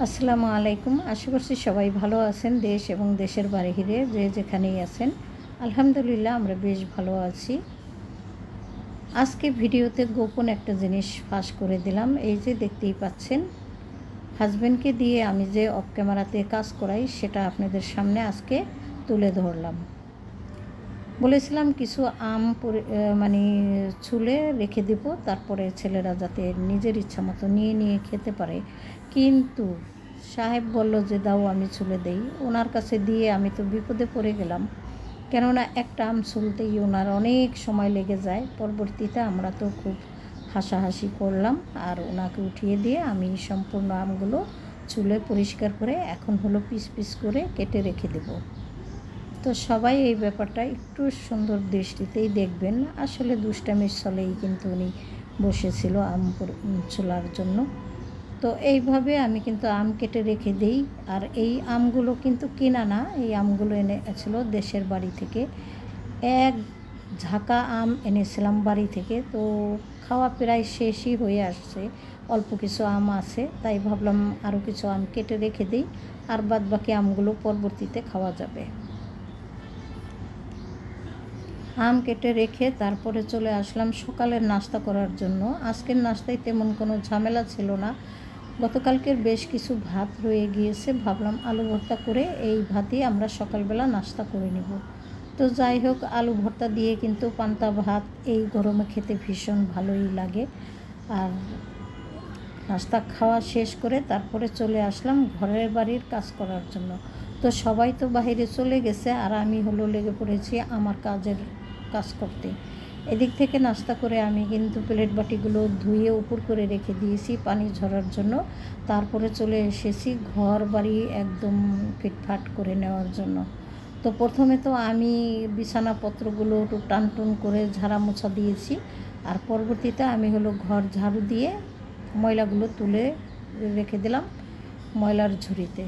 আসসালামু আলাইকুম। আশা করছি সবাই ভালো আছেন। দেশ এবং দেশের বাহিরে যে যেখানেই আছেন, আলহামদুলিল্লাহ আমরা বেশ ভালো আছি। আজকে ভিডিওতে গোপন একটা জিনিস ফাঁস করে দিলাম। এই যে দেখতেই পাচ্ছেন, হাজব্যান্ডকে দিয়ে আমি যে অফ ক্যামেরাতে কাজ করাই সেটা আপনাদের সামনে আজকে তুলে ধরলাম। বলেছিলাম কিছু আম মানে ছুলে রেখে দেব, তারপরে ছেলেরা যাতে নিজের ইচ্ছা মতো নিয়ে নিয়ে খেতে পারে। কিন্তু সাহেব বলল যে দাও আমি ছুলে দেই। ওনার কাছে দিয়ে আমি তো বিপদে পড়ে গেলাম, কেননা একটা আম ছুলতেই ওনার অনেক সময় লেগে যায়। পরবর্তীতে আমরা তো খুব হাসাহাসি করলাম, আর ওনাকে উঠিয়ে দিয়ে আমি সম্পূর্ণ আমগুলো ছুলে পরিষ্কার করে এখন হলো পিস পিস করে কেটে রেখে দেব। তো সবাই এই ব্যাপারটা একটু সুন্দর দৃষ্টিতেই দেখবেন। আসলে দুষ্টামির ছলেই কিন্তু উনি বসেছিল আম ছোলার জন্য। তো এইভাবে আমি কিন্তু আম কেটে রেখে দিই। আর এই আমগুলো কিন্তু কিনা না, এই আমগুলো এনেছিল দেশের বাড়ি থেকে। এক ঝাঁকা আম এনেছিলাম বাড়ি থেকে। তো খাওয়া প্রায় শেষই হয়ে আসছে, অল্প কিছু আম আছে, তাই ভাবলাম আরও কিছু আম কেটে রেখে দিই, আর বাদ বাকি আমগুলো পরবর্তীতে খাওয়া যাবে। আম কেটে রেখে তারপরে চলে আসলাম সকালের নাস্তা করার জন্য। আজকের নাস্তায় তেমন কোনো ঝামেলা ছিল না। গতকালকের বেশ কিছু ভাত রয়ে গিয়েছে, ভাবলাম আলু ভর্তা করে এই ভাতই আমরা সকালবেলা নাস্তা করে নেব। তো যাই হোক, আলু ভর্তা দিয়ে কিন্তু পান্তা ভাত এই গরমে খেতে ভীষণ ভালোই লাগে। আর নাস্তা খাওয়া শেষ করে তারপরে চলে আসলাম ঘরের বাড়ির কাজ করার জন্য। তো সবাই তো বাইরে চলে গেছে, আর আমি হলো লেগে পড়েছি আমার কাজের কাজ করতে। এদিক থেকে নাস্তা করে আমি কিন্তু প্লেট বাটিগুলো ধুয়ে উপর করে রেখে দিয়েছি পানি ঝরার জন্য। তারপরে চলে এসেছি ঘর বাড়ি একদম ফিটফাট করে নেওয়ার জন্য। তো প্রথমে তো আমি বিছানাপত্রগুলো একটু টানটুন করে ঝাড়া মোছা দিয়েছি, আর পরবর্তীতে আমি হলো ঘর ঝাড়ু দিয়ে ময়লাগুলো তুলে রেখে দিলাম ময়লার ঝুড়িতে।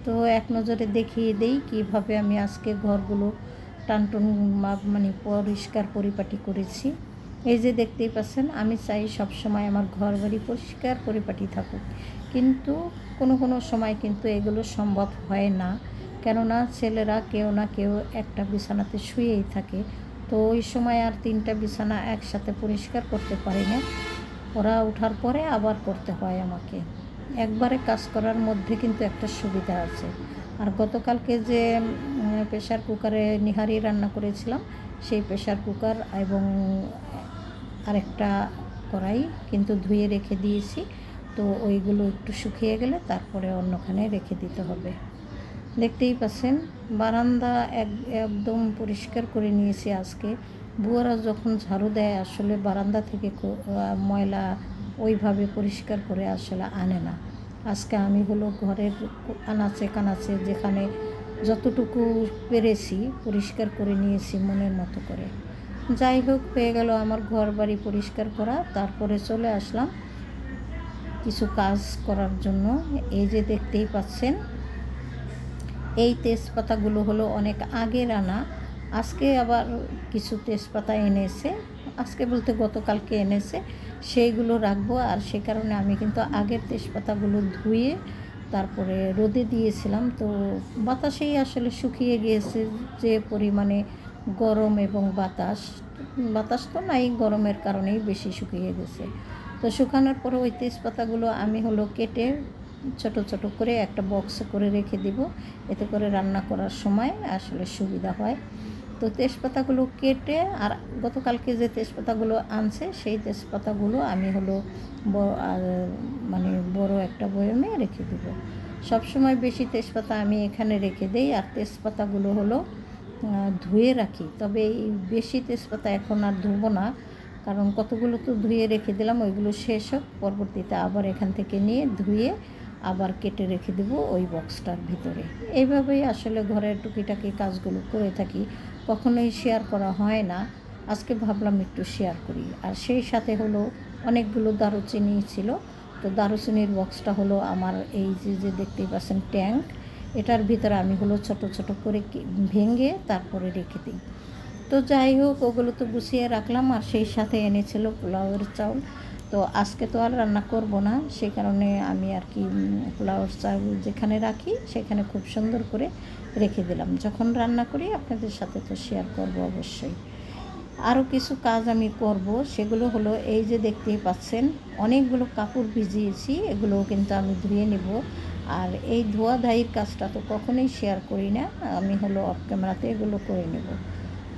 তো এক নজরে দেখিয়ে দেই কীভাবে আমি আজকে ঘরগুলো টানটুন মানে পরিষ্কার পরিপাটি করেছি। এই যে দেখতেই পাচ্ছেন, আমি চাই সবসময় আমার ঘর বাড়ি পরিষ্কার পরিপাটি থাকুক, কিন্তু কোনো সময় কিন্তু এগুলো সম্ভব হয় না, কেননা ছেলেরা কেউ না কেউ একটা বিছানাতে শুয়েই থাকে। তো ওই সময় আর 3টা বিছানা একসাথে পরিষ্কার করতে পারি না। ওরা ওঠার পরে আবার করতে হয় আমাকে। একবারে কাজ করার মধ্যে কিন্তু একটা সুবিধা আছে। আর গতকালকে যে প্রেশার কুকারে নিহারি রান্না করেছিলাম, সেই প্রেশার কুকার এবং আরেকটা কড়াই কিন্তু ধুয়ে রেখে দিয়েছি। তো ওইগুলো একটু শুকিয়ে গেলে তারপরে অন্যখানে রেখে দিতে হবে। দেখতেই পাচ্ছেন, বারান্দা একদম পরিষ্কার করে নিয়েছি আজকে। বুয়ারা যখন ঝাড়ু দেয় আসলে বারান্দা থেকে ময়লা ওইভাবে পরিষ্কার করে আসলে আনে না। আজকে আমি হলো ঘরের আনাচে কানাচে যেখানে যতটুকু পেরেছি পরিষ্কার করে নিয়েছি মনের মতো করে। যাই হোক, হয়ে গেল আমার ঘর বাড়ি পরিষ্কার করা। তারপরে চলে আসলাম কিছু কাজ করার জন্য। এই যে দেখতেই পাচ্ছেন, এই তেজপাতাগুলো হলো অনেক আগের আনা। আজকে আবার কিছু তেজপাতা এনেছে, আজকে বলতে গতকালকে এনেছে, সেইগুলো রাখবো। আর সে কারণে আমি কিন্তু আগের তেজপাতাগুলো ধুয়ে তারপরে রোদে দিয়েছিলাম। তো বাতাসেই আসলে শুকিয়ে গিয়েছে, যে পরিমাণে গরম এবং বাতাস তো নাই, গরমের কারণেই বেশি শুকিয়ে গেছে। তো শুকানোর পরে ওই তেজপাতাগুলো আমি হলো কেটে ছোট ছোট করে একটা বক্সে করে রেখে দিব, এতে করে রান্না করার সময় আসলে সুবিধা হয়। তো তেজপাতাগুলো কেটে, আর গতকালকে যে তেজপাতাগুলো আনছে সেই তেজপাতাগুলো আমি হলো মানে বড় একটা বয়মে রেখে দেবো। সবসময় বেশি তেজপাতা আমি এখানে রেখে দেই, আর তেজপাতাগুলো হলো ধুয়ে রাখি। তবে এই বেশি তেজপাতা এখন আর ধুবো না, কারণ কতগুলো তো ধুয়ে রেখে দিলাম, ওইগুলো শেষ হোক, পরবর্তীতে আবার এখান থেকে নিয়ে ধুয়ে আবার কেটে রেখে দেবো ওই বক্সটার ভিতরে। এইভাবেই আসলে ঘরের টুকিটাকি কাজগুলো করে থাকি, কখনোই শেয়ার করা হয় না। আজকে ভাবলাম একটু শেয়ার করি। আর সেই সাথে হলো অনেকগুলো দারুচিনি ছিল। তো দারুচিনির বক্সটা হলো আমার এই যে দেখতেই পাচ্ছেন ট্যাঙ্ক, এটার ভিতরে আমি হলো ছোট ছোট করে ভেঙে তারপরে রেখে দিই। তো যাই হোক, ওগুলো তো গুছিয়ে রাখলাম। আর সেই সাথে এনেছিল পোলাওয়ের চাউল। তো তো আজকে তো আর রান্না করব না, সেই কারণে আমি আর কি পোলাওর চাল যেখানে রাখি সেখানে খুব সুন্দর করে রেখে দিলাম। যখন রান্না করি আপনাদের সাথে তো শেয়ার করব অবশ্যই। আরও কিছু কাজ আমি করব, সেগুলো হলো এই যে দেখতেই পাচ্ছেন অনেকগুলো কাপড় ভিজিয়েছি, এগুলোও কিন্তু আমি ধুয়ে নেব। আর এই ধোয়াধাইয়ের কাজটা তো কখনোই শেয়ার করি না, আমি হলো অফ ক্যামেরাতে এগুলো করে নেব।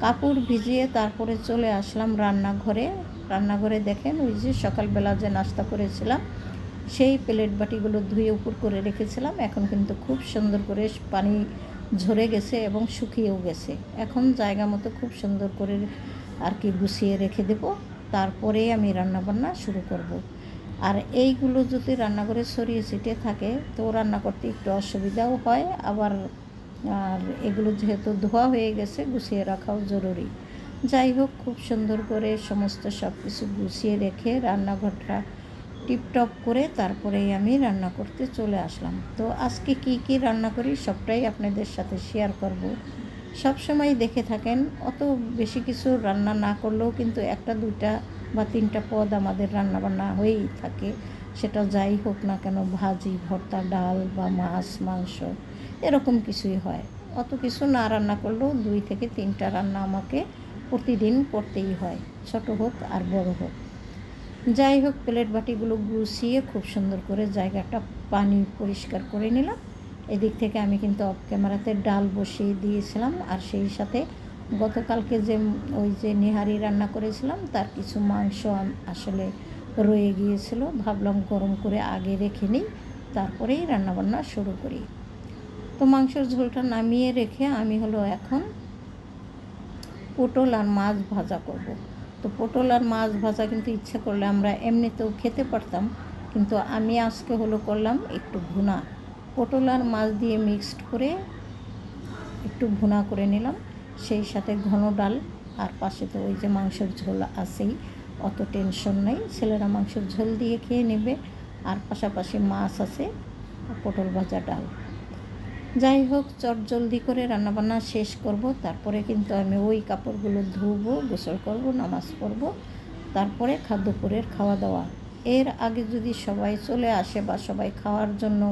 কাপড় ভিজিয়ে তারপরে চলে আসলাম রান্নাঘরে দেখেন ওই যে সকালবেলা যে নাস্তা করেছিলাম সেই প্লেট বাটিগুলো ধুয়ে উপর করে রেখেছিলাম, এখন কিন্তু খুব সুন্দর করে পানি ঝরে গেছে এবং শুকিয়েও গেছে। এখন জায়গা মতো খুব সুন্দর করে আর কি গুছিয়ে রেখে দেব, তারপরে আমি রান্নাবান্না শুরু করব। আর এইগুলো যদি রান্নাঘরে ছড়িয়ে ছিটিয়ে থাকে তো রান্না করতে একটু অসুবিধাও হয়, আবার আর এগুলো যেহেতু ধোয়া হয়ে গেছে গুছিয়ে রাখাও জরুরি। যাই হোক, খুব সুন্দর করে সমস্ত সব কিছু গুছিয়ে রেখে রান্নাঘরটা টিপটপ করে তারপরেই আমি রান্না করতে চলে আসলাম। তো আজকে কি রান্না করি সবটাই আপনাদের সাথে শেয়ার করব। সব সময় দেখে থাকেন, অত বেশি কিছু রান্না না করলেও কিন্তু একটা দুইটা বা তিনটা পদ আমাদের রান্নাবান্না হয়েই থাকে। সেটা যাই হোক না কেন, ভাজি, ভর্তা, ডাল বা মাছ, মাংস এরকম কিছুই হয়। অত কিছু না রান্না করলেও 2 থেকে 3টা রান্না আমাকে প্রতিদিন করতেই হয়, ছোট হোক আর বড় হোক। যাই হোক, প্লেট বাটিগুলো গুছিয়ে খুব সুন্দর করে জায়গাটা পানি পরিষ্কার করে নিলাম। এদিক থেকে আমি কিন্তু অফ ক্যামেরাতে ডাল বসিয়ে দিয়েছিলাম, আর সেই সাথে গতকালকে যে ওই যে নেহারি রান্না করেছিলাম তার কিছু মাংস আসলে রয়ে গিয়েছিল, ভাবলাম গরম করে আগে রেখে নিই, তারপরেই রান্নাবান্না শুরু করি। তো মাংসের ঝোলটা নামিয়ে রেখে আমি হলো এখন পটল আর মাছ ভাজা করব। তো পটল আর মাছ ভাজা কিন্তু ইচ্ছে করলে আমরা এমনিতেও খেতে পারতাম, কিন্তু আমি আজকে হলো করলাম একটু ভুনা। পটল আর মাছ দিয়ে মিক্সড করে একটু ভুনা করে নিলাম, সেই সাথে ঘন ডাল, আর পাশে তো ওই যে মাংসের ঝোল আছেই, অত টেনশন নেই, ছেলেরা মাংসের ঝোল দিয়ে খেয়ে নেবে। আর পাশাপাশি মাছ আছে, পটল ভাজা, ডাল। যাই হোক, চটজলদি করে রান্নাবান্না শেষ করব, তারপরে কিন্তু আমি ওই কাপড়গুলো ধুবো, গোসল করব, নামাজ পড়ব, তারপরে দুপুরের খাওয়া দাওয়া। এর আগে যদি সবাই চলে আসে বা সবাই খাওয়ার জন্য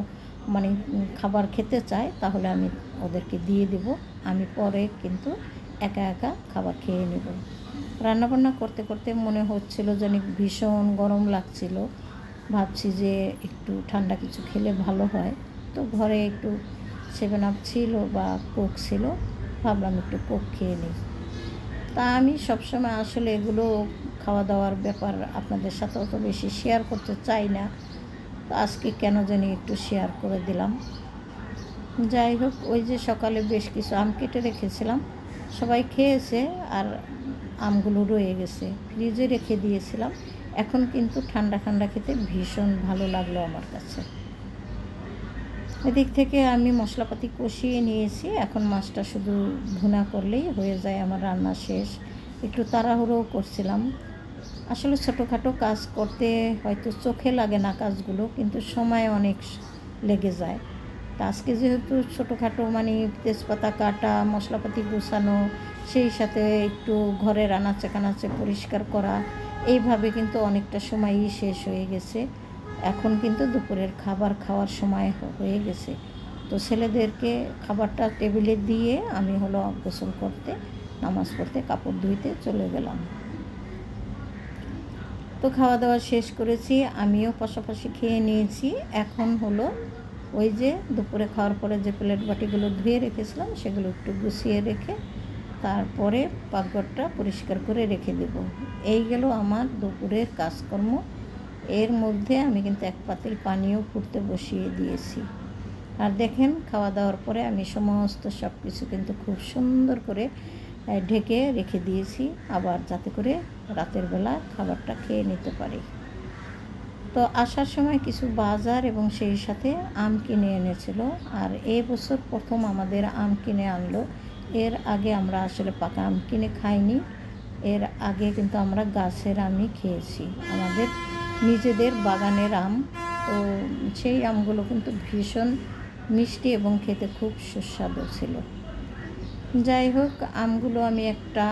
মানে খাবার খেতে চায় তাহলে আমি ওদেরকে দিয়ে দেব, আমি পরে কিন্তু একা একা খাবার খেয়ে নেব। রান্নাবান্না করতে করতে মনে হচ্ছিল যেন ভীষণ গরম লাগছিল, ভাবছি যে একটু ঠান্ডা কিছু খেলে ভালো হয়। তো ঘরে একটু 7 আপ ছিল বা কোক ছিল, ভাবলাম একটু কোক খেয়ে নিই। তা আমি সবসময় আসলে এগুলো খাওয়া দাওয়ার ব্যাপার আপনাদের সাথে অত বেশি শেয়ার করতে চাই না, তো আজকে কেন জানি একটু শেয়ার করে দিলাম। যাই হোক, ওই যে সকালে বেশ কিছু আম কেটে রেখেছিলাম, সবাই খেয়েছে, আর আমগুলো রয়ে গেছে, ফ্রিজে রেখে দিয়েছিলাম। এখন কিন্তু ঠান্ডা ঠান্ডা খেতে ভীষণ ভালো লাগলো আমার কাছে। এদিক থেকে আমি মশলাপাতি কষিয়ে নিয়েছি, এখন মাছটা শুধু ভুনা করলেই হয়ে যায় আমার রান্না শেষ। একটু তাড়াহুড়োও করছিলাম, আসলে ছোটোখাটো কাজ করতে হয়তো চোখে লাগে না কাজগুলো, কিন্তু সময় অনেক লেগে যায়। তা আজকে যেহেতু ছোটোখাটো মানে তেজপাতা কাটা, মশলাপাতি গুছানো, সেই সাথে একটু ঘরের আনাচে কানাচে পরিষ্কার করা, এইভাবে কিন্তু অনেকটা সময়ই শেষ হয়ে গেছে। এখন কিন্তু দুপুরের খাবার খাওয়ার সময় হয়ে গেছে। তো ছেলেদেরকে খাবারটা টেবিলে দিয়ে আমি হলো গোসল করতে, নামাজ পড়তে, কাপড় ধুইতে চলে গেলাম। তো খাওয়া দাওয়া শেষ করেছি, আমিও পাশাপাশি খেয়ে নিয়েছি। এখন হলো ওই যে দুপুরে খাওয়ার পরে যে প্লেট বাটিগুলো ধুয়ে রেখেছিলাম সেগুলো একটু গুছিয়ে রেখে তারপরে পাকঘরটা পরিষ্কার করে রেখে দেব। এই গেল আমার দুপুরের কাজকর্ম। এর মধ্যে আমি কিন্তু 1 পাতিল পানিও ফুটতে বসিয়ে দিয়েছি। আর দেখেন, খাওয়া দাওয়ার পরে আমি সমস্ত সব কিছু কিন্তু খুব সুন্দর করে ঢেকে রেখে দিয়েছি, আবার যাতে করে রাতের বেলা খাবারটা খেয়ে নিতে পারি। তো আসার সময় কিছু বাজার এবং সেই সাথে আম কিনে এনেছিল, আর এবছর প্রথম আমাদের আম কিনে আনলো। এর আগে আমরা আসলে পাকা আম কিনে খাইনি, এর আগে কিন্তু আমরা গাছের আমই খেয়েছি, আমাদের নিজেদের বাগানের আম। তো সেই আমগুলো কিন্তু ভীষণ মিষ্টি এবং খেতে খুব সুস্বাদু ছিল। যাই হোক, আমগুলো আমি একটা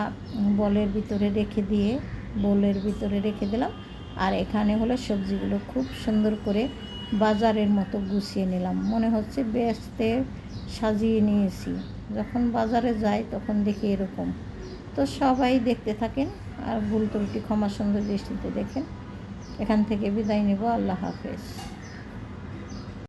বোলের ভিতরে রেখে দিলাম, আর এখানে হলো সবজিগুলো খুব সুন্দর করে বাজারের মতো গুছিয়ে নিলাম, মনে হচ্ছে বেচতে সাজিয়ে নিয়েছি। যখন বাজারে যাই তখন দেখি এরকম। তো সবাই দেখতে থাকেন আর ভুল ত্রুটি ক্ষমা সুন্দর দৃষ্টিতে দেখেন। এখান থেকে বিদায় নেব। আল্লাহ হাফেজ।